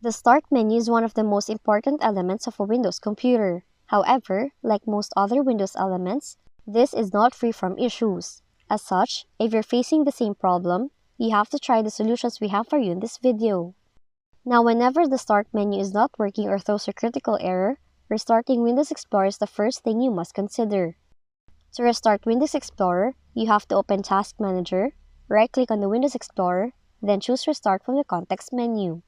The Start menu is one of the most important elements of a Windows computer. However, like most other Windows elements, this is not free from issues. As such, if you're facing the same problem, you have to try the solutions we have for you in this video. Now, whenever the Start menu is not working or throws a critical error, restarting Windows Explorer is the first thing you must consider. To restart Windows Explorer, you have to open Task Manager, right-click on the Windows Explorer, then choose Restart from the context menu.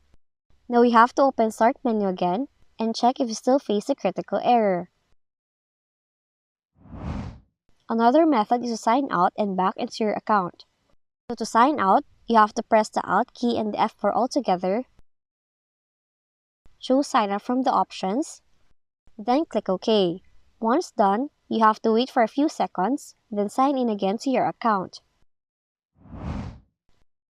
Now we have to open Start menu again and check if you still face a critical error. Another method is to sign out and back into your account. So to sign out, you have to press the Alt key and the F4 altogether, choose Sign Up from the options, then click OK. Once done, you have to wait for a few seconds, then sign in again to your account.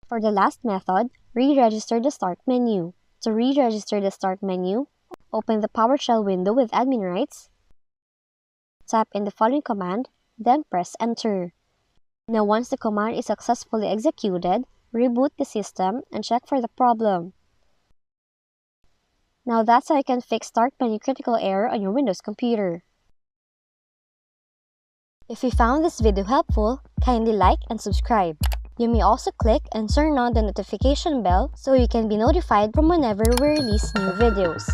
For the last method, re-register the Start menu. To re-register the Start menu, open the PowerShell window with admin rights, type in the following command, then press Enter. Now once the command is successfully executed, reboot the system and check for the problem. Now that's how you can fix Start menu critical error on your Windows computer. If you found this video helpful, kindly like and subscribe. You may also click and turn on the notification bell so you can be notified from whenever we release new videos.